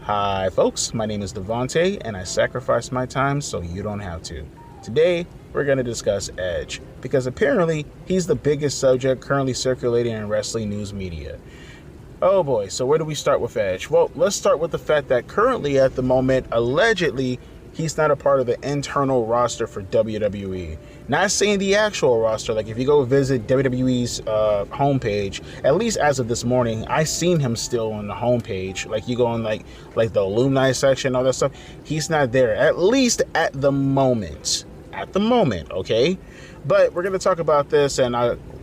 Hi folks, my name is Devontae and I sacrificed my time so you don't have to. Today, we're going to discuss Edge, because apparently he's the biggest subject currently circulating in wrestling news media. Oh boy, so where do we start with Edge? Well, let's start with the fact that currently at the moment, allegedly, he's not a part of the internal roster for WWE. Not saying the actual roster. Like if you go visit WWE's homepage, at least as of this morning, I seen him still on the homepage. Like you go on like the alumni section, all that stuff. He's not there, at least at the moment. At the moment, okay? But we're going to talk about this, and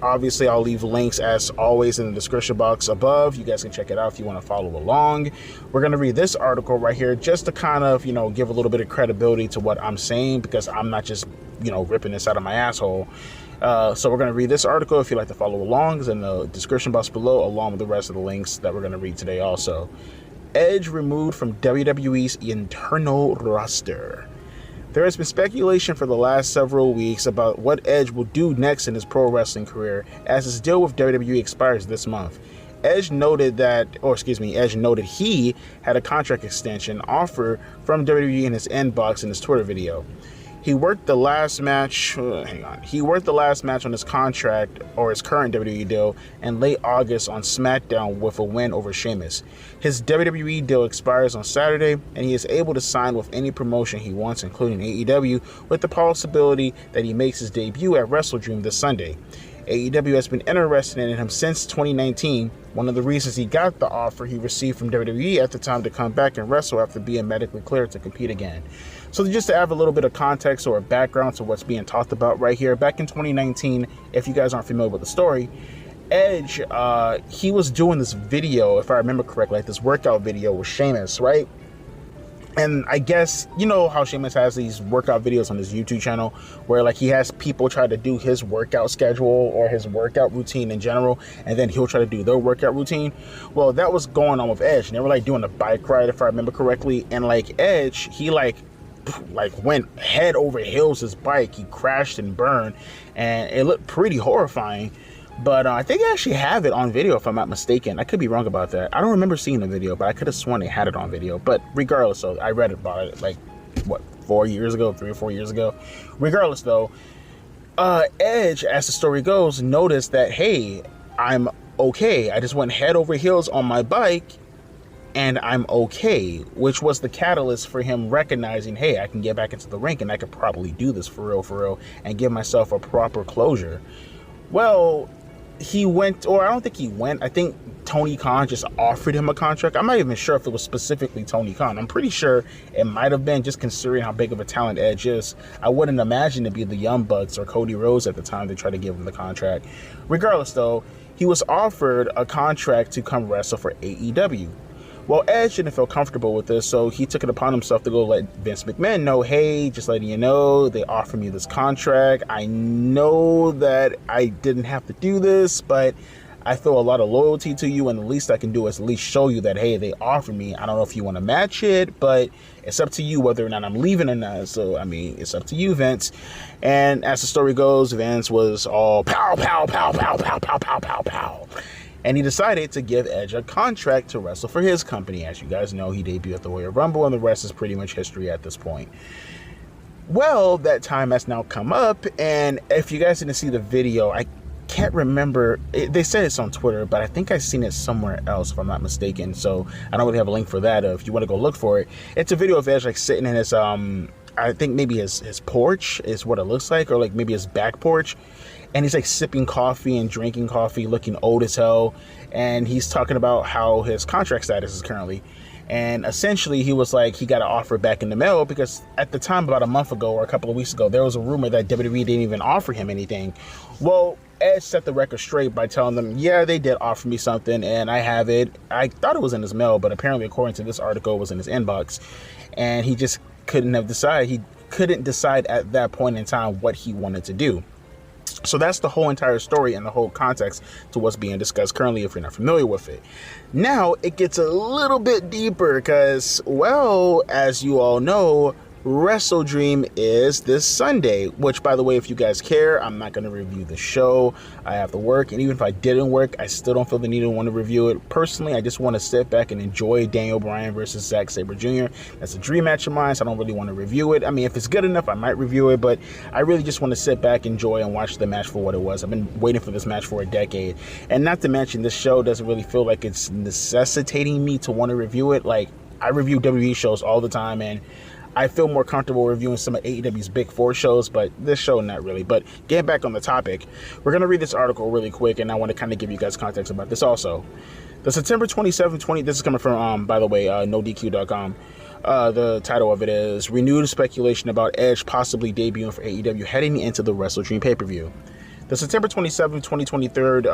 obviously I'll leave links as always in the description box above. You guys can check it out if you want to follow along. We're going to read this article right here just to kind of, give a little bit of credibility to what I'm saying, because I'm not just, ripping this out of my asshole. So we're going to read this article. If you'd like to follow along, it's in the description box below, along with the rest of the links that we're going to read today also. Edge removed from WWE's internal roster. There has been speculation for the last several weeks about what Edge will do next in his pro wrestling career, as his deal with WWE expires this month. Edge noted he had a contract extension offer from WWE in his inbox in his Twitter video. He worked the last match on his contract, or his current WWE deal, in late August on SmackDown with a win over Sheamus. His WWE deal expires on Saturday, and he is able to sign with any promotion he wants, including AEW, with the possibility that he makes his debut at WrestleDream this Sunday. AEW has been interested in him since 2019, one of the reasons he got the offer he received from WWE at the time to come back and wrestle after being medically cleared to compete again. So just to add a little bit of context or a background to what's being talked about right here, back in 2019, if you guys aren't familiar with the story, Edge, he was doing this video, if I remember correctly, like this workout video with Sheamus, right? And I guess, you know how Sheamus has these workout videos on his YouTube channel where like he has people try to do his workout schedule or his workout routine in general, and then he'll try to do their workout routine. Well, that was going on with Edge, and they were like doing a bike ride, if I remember correctly, and like Edge, he like went head over heels his bike. He crashed and burned, and it looked pretty horrifying. But I think I actually have it on video, if I'm not mistaken. I could be wrong about that. I don't remember seeing the video, but I could have sworn they had it on video. But regardless, though, I read about it like, 3 or 4 years ago. Regardless, though, Edge, as the story goes, noticed that, hey, I'm okay. I just went head over heels on my bike, and I'm okay, which was the catalyst for him recognizing, hey, I can get back into the ring, and I could probably do this for real, and give myself a proper closure. Well, he went, or I don't think he went. I think Tony Khan just offered him a contract. I'm not even sure if it was specifically Tony Khan. I'm pretty sure it might have been, just considering how big of a talent Edge is. I wouldn't imagine it'd be the Young Bucks or Cody Rhodes at the time they tried to give him the contract. Regardless, though, he was offered a contract to come wrestle for AEW. Well, Edge didn't feel comfortable with this, so he took it upon himself to go let Vince McMahon know, hey, just letting you know, they offered me this contract. I know that I didn't have to do this, but I feel a lot of loyalty to you, and the least I can do is at least show you that, hey, they offered me. I don't know if you want to match it, but it's up to you whether or not I'm leaving or not. So, I mean, it's up to you, Vince. And as the story goes, Vince was all pow, pow, pow, pow, pow, pow, pow, pow, pow. And he decided to give Edge a contract to wrestle for his company. As you guys know, he debuted at the Royal Rumble, and the rest is pretty much history at this point. Well, that time has now come up, and if you guys didn't see the video, I can't remember. They said it's on Twitter, but I think I've seen it somewhere else, if I'm not mistaken. So I don't really have a link for that. If you want to go look for it, it's a video of Edge like sitting in his, I think maybe his porch is what it looks like, or like maybe his back porch. And he's like sipping coffee and drinking coffee, looking old as hell. And he's talking about how his contract status is currently. And essentially he was like, he got an offer back in the mail, because at the time, about a month ago or a couple of weeks ago, there was a rumor that WWE didn't even offer him anything. Well, Edge set the record straight by telling them, yeah, they did offer me something and I have it. I thought it was in his mail, but apparently according to this article, it was in his inbox. And he just couldn't decide at that point in time what he wanted to do. So that's the whole entire story and the whole context to what's being discussed currently, if you're not familiar with it. Now, it gets a little bit deeper because, well, as you all know, WrestleDream is this Sunday, which, by the way, if you guys care, I'm not going to review the show. I have to work, and even if I didn't work, I still don't feel the need to want to review it. Personally, I just want to sit back and enjoy Daniel Bryan versus Zack Sabre Jr. That's a dream match of mine, so I don't really want to review it. I mean, if it's good enough, I might review it, but I really just want to sit back, enjoy, and watch the match for what it was. I've been waiting for this match for a decade, and not to mention, this show doesn't really feel like it's necessitating me to want to review it. Like, I review WWE shows all the time, and I feel more comfortable reviewing some of AEW's Big Four shows, but this show, not really. But getting back on the topic, we're going to read this article really quick, and I want to kind of give you guys context about this also. The September 27, this is coming from, by the way, NoDQ.com. The title of it is Renewed Speculation About Edge Possibly Debuting for AEW Heading into the WrestleDream Pay-Per-View. The September 27, 2023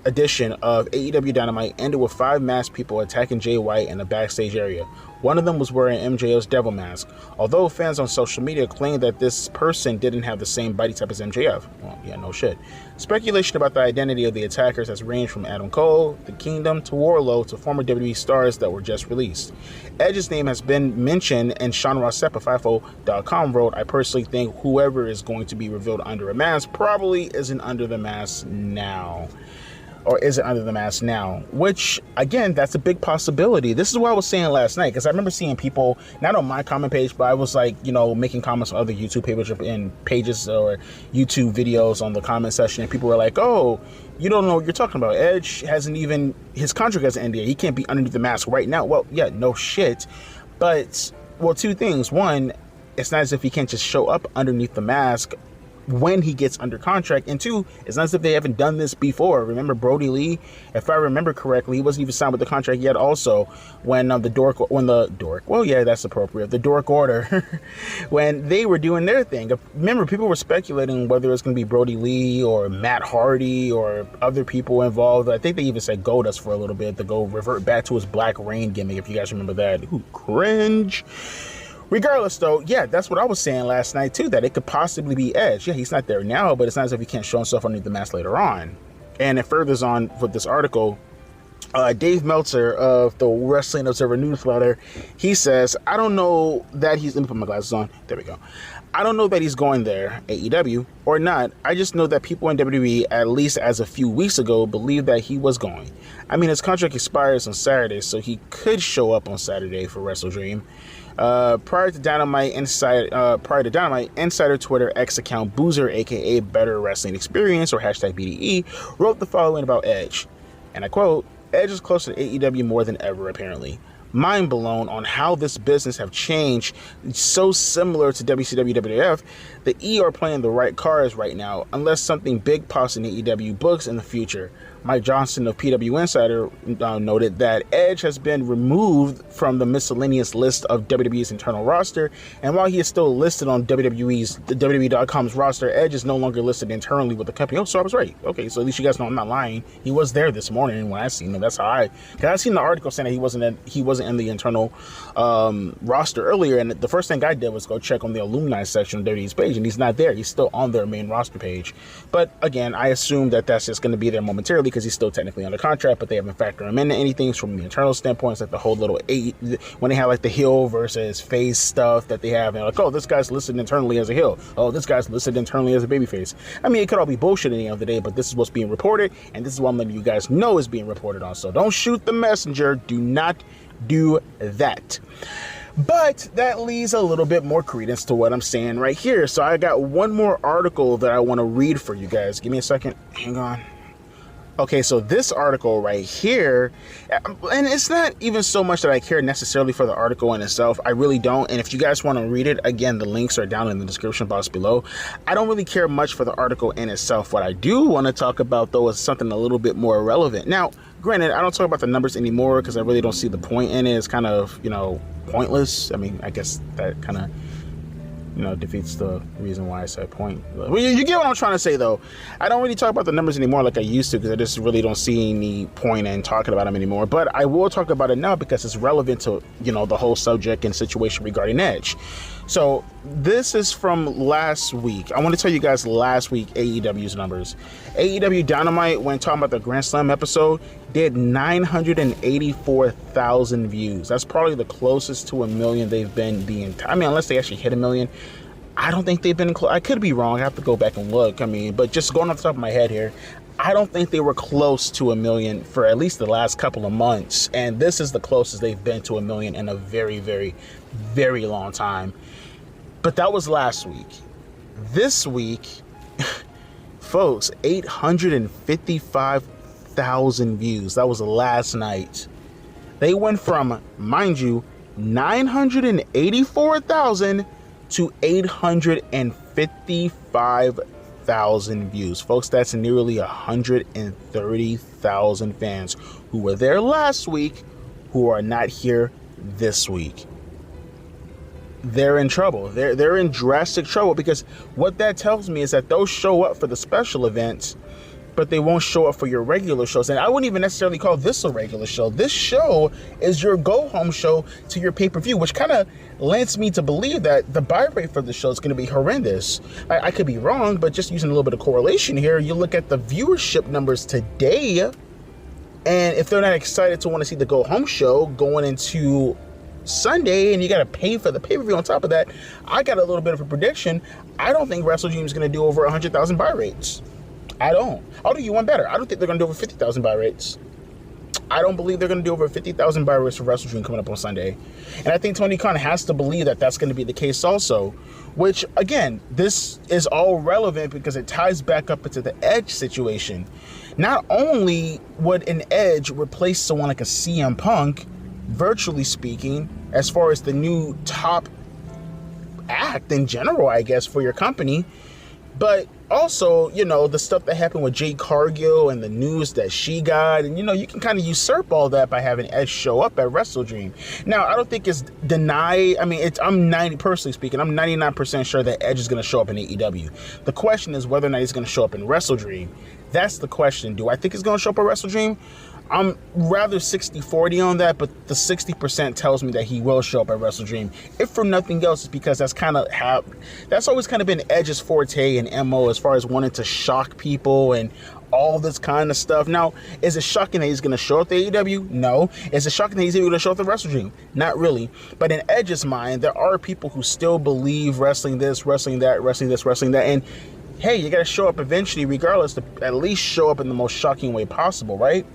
edition of AEW Dynamite ended with 5 masked people attacking Jay White in a backstage area. One of them was wearing MJF's devil mask, although fans on social media claimed that this person didn't have the same body type as MJF. Well, yeah, no shit. Speculation about the identity of the attackers has ranged from Adam Cole, The Kingdom, to Wardlow, to former WWE stars that were just released. Edge's name has been mentioned, and Sean Rossap of FIFO.com wrote, I personally think whoever is going to be revealed under a mask probably isn't under the mask now. Or is it under the mask now? Which, again, that's a big possibility. This is what I was saying last night, because I remember seeing people, not on my comment page, but I was like, you know, making comments on other YouTube pages or YouTube videos on the comment section, and people were like, oh, you don't know what you're talking about. Edge hasn't even, his contract hasn't ended yet. He can't be underneath the mask right now. Well, yeah, no shit. But, well, 2 things. One, it's not as if he can't just show up underneath the mask when he gets under contract, and 2, it's not as if they haven't done this before. Remember Brody Lee? If I remember correctly, he wasn't even signed with the contract yet also when the Dork Order when they were doing their thing. Remember, people were speculating whether it's going to be Brody Lee or Matt Hardy or other people involved. I think they even said Goldust for a little bit to go revert back to his Black Rain gimmick, if you guys remember that. Ooh, cringe. Regardless, though, yeah, that's what I was saying last night, too, that it could possibly be Edge. Yeah, he's not there now, but it's not as if he can't show himself underneath the mask later on. And it furthers on with this article. Dave Meltzer of the Wrestling Observer newsletter, he says, I don't know that he's, let me put my glasses on, there we go. I don't know that he's going there, AEW, or not. I just know that people in WWE, at least as a few weeks ago, believed that he was going. I mean, his contract expires on Saturday, so he could show up on Saturday for WrestleDream. Prior to Dynamite, Insider Twitter X account Boozer, aka Better Wrestling Experience, or hashtag BDE, wrote the following about Edge. And I quote, Edge is closer to AEW more than ever, apparently. Mind blown on how this business have changed. So similar to WCW, WWF, the E are playing the right cards right now, unless something big pops in AEW books in the future. Mike Johnson of PW Insider noted that Edge has been removed from the miscellaneous list of WWE's internal roster, and while he is still listed on WWE.com's roster, Edge is no longer listed internally with the company. Oh, so I was right. Okay, so at least you guys know I'm not lying. He was there this morning when I seen him. That's how because I seen the article saying that he wasn't in the internal roster earlier, and the first thing I did was go check on the alumni section of WWE's page, and he's not there. He's still on their main roster page. But again, I assume that that's just going to be there momentarily, because he's still technically under contract, but they haven't factored him into anything from the internal standpoint. It's like the whole little when they have like the heel versus face stuff that they have, and like, oh, this guy's listed internally as a heel, oh, this guy's listed internally as a babyface. I mean, it could all be bullshit at the end of the day, but this is what's being reported, and this is what I'm letting you guys know is being reported on. So don't shoot the messenger. Do not do that. But that leaves a little bit more credence to what I'm saying right here. So I got one more article that I want to read for you guys. Give me a second. Hang on. Okay, so this article right here, and it's not even so much that I care necessarily for the article in itself. I really don't. And if you guys want to read it, again, the links are down in the description box below. I don't really care much for the article in itself. What I do want to talk about, though, is something a little bit more relevant. Now, granted, I don't talk about the numbers anymore because I really don't see the point in it. It's kind of, pointless. I mean, I guess that kind of, defeats the reason why I said point. Well, you get what I'm trying to say, though. I don't really talk about the numbers anymore like I used to, because I just really don't see any point in talking about them anymore. But I will talk about it now because it's relevant to, the whole subject and situation regarding Edge. So this is from last week. I want to tell you guys last week AEW's numbers. AEW Dynamite, when talking about the Grand Slam episode, did 984,000 views. That's probably the closest to 1 million they've been the entire. I mean, unless they actually hit 1 million. I don't think they've been close. I could be wrong. I have to go back and look. I mean, but just going off the top of my head here, I don't think they were close to 1 million for at least the last couple of months. And this is the closest they've been to 1 million in a very, very, very long time. But that was last week. This week, folks, 855,000 views. That was last night. They went from, mind you, 984,000 to 855,000 views. Folks, that's nearly 130,000 fans who were there last week who are not here this week. They're in trouble. They're in drastic trouble, because what that tells me is that they'll show up for the special events, but they won't show up for your regular shows. And I wouldn't even necessarily call this a regular show. This show is your go-home show to your pay-per-view, which kind of lends me to believe that the buy rate for the show is going to be horrendous. I could be wrong, but just using a little bit of correlation here, you look at the viewership numbers today, and if they're not excited to want to see the go-home show going into Sunday, and you got to pay for the pay-per-view on top of that, I got a little bit of a prediction. I don't think WrestleDream is going to do over 100,000 buy rates. I don't. I'll do you one better. I don't think they're going to do over 50,000 buy rates. I don't believe they're going to do over 50,000 buy rates for WrestleDream coming up on Sunday. And I think Tony Khan has to believe that that's going to be the case also, which, again, this is all relevant because it ties back up into the Edge situation. Not only would an Edge replace someone like a CM Punk, virtually speaking, as far as the new top act in general, I guess, for your company, but also, you know, the stuff that happened with Jade Cargill and the news that she got, and, you know, you can kind of usurp all that by having Edge show up at WrestleDream. Now, I don't think it's denied. I mean, personally speaking, I'm 99% sure that Edge is going to show up in AEW. The question is whether or not he's going to show up in WrestleDream. That's the question. Do I think he's going to show up at WrestleDream? I'm rather 60-40 on that, but the 60% tells me that he will show up at WrestleDream. If for nothing else, it's because that's always kind of been Edge's forte and MO as far as wanting to shock people and all this kind of stuff. Now, is it shocking that he's going to show up at AEW? No. Is it shocking that he's even going to show up at WrestleDream? Not really. But in Edge's mind, there are people who still believe wrestling this, wrestling that, wrestling this, wrestling that, and hey, you got to show up eventually regardless, to at least show up in the most shocking way possible, right?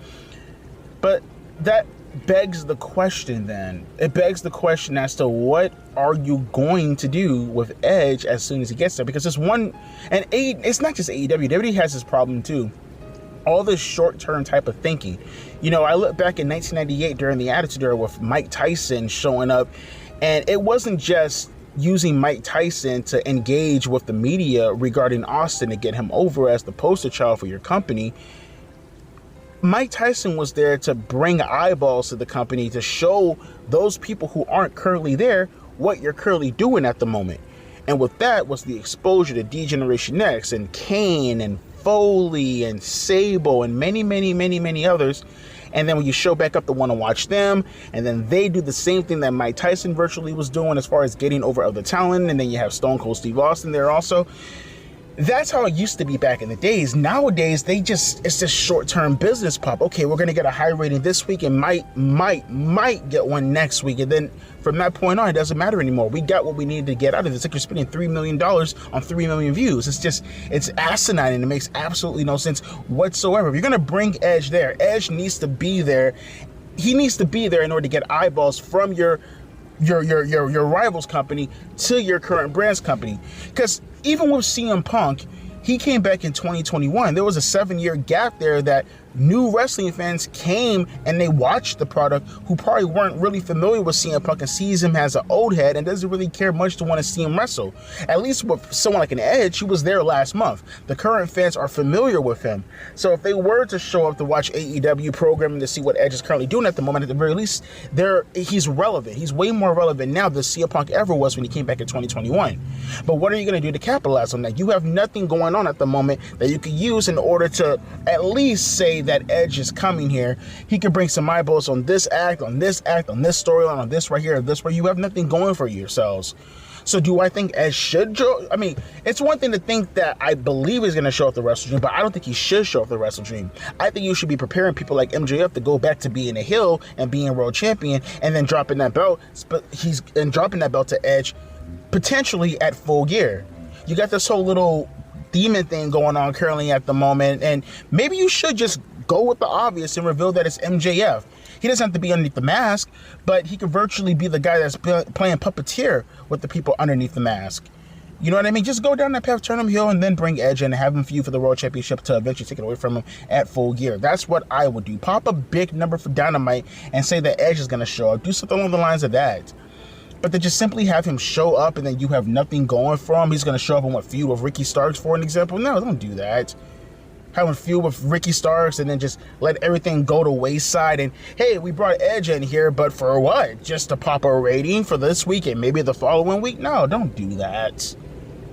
But that begs the question then. It begs the question as to what are you going to do with Edge as soon as he gets there? Because it's not just AEW. WWE has this problem too. All this short-term type of thinking. You know, I look back in 1998 during the Attitude Era with Mike Tyson showing up, and it wasn't just using Mike Tyson to engage with the media regarding Austin to get him over as the poster child for your company. Mike Tyson was there to bring eyeballs to the company, to show those people who aren't currently there what you're currently doing at the moment. And with that was the exposure to D-Generation X and Kane and Foley and Sable and many, many, many, many others. And then when you show back up to want to watch them, and then they do the same thing that Mike Tyson virtually was doing as far as getting over other talent, and then you have Stone Cold Steve Austin there also. That's how it used to be back in the days. Nowadays, it's just short-term business pop. Okay, we're going to get a high rating this week and might get one next week. And then from that point on, it doesn't matter anymore. We got what we needed to get out of this. It's like you're spending $3 million on 3 million views. It's asinine, and it makes absolutely no sense whatsoever. If you're going to bring Edge there, Edge needs to be there. He needs to be there in order to get eyeballs from your rival's company to your current brand's company. Because even with CM Punk, he came back in 2021. There was a 7-year gap there that new wrestling fans came and they watched the product who probably weren't really familiar with CM Punk and sees him as an old head and doesn't really care much to want to see him wrestle. At least with someone like an Edge, he was there last month. The current fans are familiar with him. So if they were to show up to watch AEW programming to see what Edge is currently doing at the moment, at the very least, he's relevant. He's way more relevant now than CM Punk ever was when he came back in 2021. But what are you going to do to capitalize on that? You have nothing going on at the moment that you could use in order to at least say that Edge is coming here. He can bring some eyeballs on this act, on this storyline, on this right here, this where you have nothing going for yourselves. So do I think Edge should show? I mean, it's one thing to think that I believe he's going to show up the WrestleDream, but I don't think he should show up the WrestleDream. I think you should be preparing people like MJF to go back to being a heel and being world champion, and then dropping that belt. But dropping that belt to Edge potentially at Full Gear. You got this whole little demon thing going on currently at the moment, and maybe you should just go with the obvious and reveal that it's MJF. He doesn't have to be underneath the mask, but he could virtually be the guy that's playing puppeteer with the people underneath the mask. You know what I mean? Just go down that path, turn him heel, and then bring Edge in and have him feud for the World Championship to eventually take it away from him at Full Gear. That's what I would do. Pop a big number for Dynamite and say that Edge is going to show up. Do something along the lines of that. But to just simply have him show up and then you have nothing going for him, he's going to show up and what, feud with Ricky Starks for an example? No, don't do that. Having feud with Ricky Starks and then just let everything go to wayside and, hey, we brought Edge in here, but for what? Just to pop a rating for this week and maybe the following week? No, don't do that.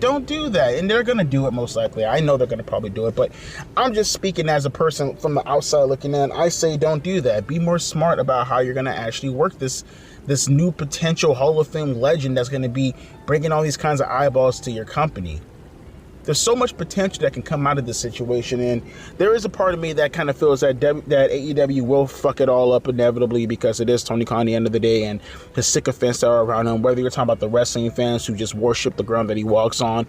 Don't do that. And they're going to do it most likely. I know they're going to probably do it, but I'm just speaking as a person from the outside looking in. I say don't do that. Be more smart about how you're going to actually work this new potential Hall of Fame legend that's going to be bringing all these kinds of eyeballs to your company. There's so much potential that can come out of this situation, and there is a part of me that kind of feels that AEW will fuck it all up inevitably because it is Tony Khan at the end of the day and his sycophants that are around him, whether you're talking about the wrestling fans who just worship the ground that he walks on,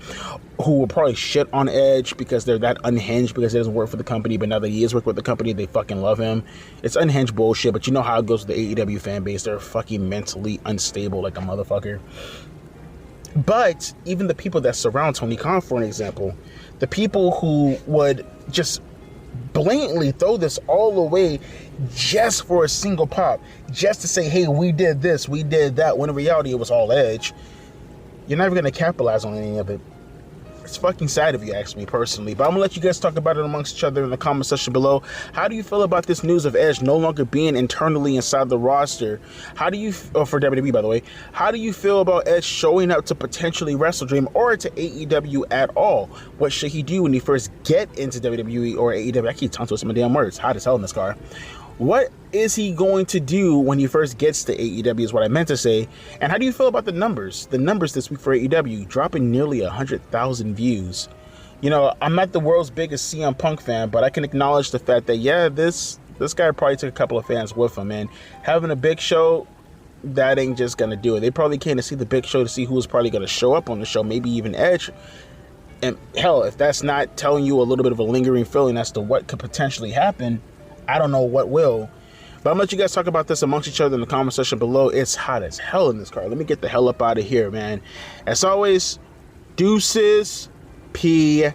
who will probably shit on Edge because they're that unhinged because he doesn't work for the company, but now that he is working with the company, they fucking love him. It's unhinged bullshit, but you know how it goes with the AEW fan base. They're fucking mentally unstable like a motherfucker. But even the people that surround Tony Khan, for an example, the people who would just blatantly throw this all away just for a single pop, just to say, hey, we did this, we did that, when in reality it was all Edge, you're never going to capitalize on any of it. It's fucking sad if you ask me personally, but I'm gonna let you guys talk about it amongst each other in the comment section below. How do you feel about this news of Edge no longer being internally inside the roster? How do you, for WWE by the way, how do you feel about Edge showing up to potentially WrestleDream or to AEW at all? What should he do when he first get into WWE or AEW? I keep tongue twisting my damn words. Hot as hell in this car. What is he going to do when he first gets to AEW is what I meant to say. And how do you feel about the numbers? The numbers this week for AEW dropping nearly 100,000 views. You know, I'm not the world's biggest CM Punk fan, but I can acknowledge the fact that, yeah, this guy probably took a couple of fans with him. And having a big show, that ain't just going to do it. They probably came to see the big show to see who was probably going to show up on the show, maybe even Edge. And hell, if that's not telling you a little bit of a lingering feeling as to what could potentially happen, I don't know what will. But I'm gonna let you guys talk about this amongst each other in the comment section below. It's hot as hell in this car. Let me get the hell up out of here, man. As always, deuces, P-eyes.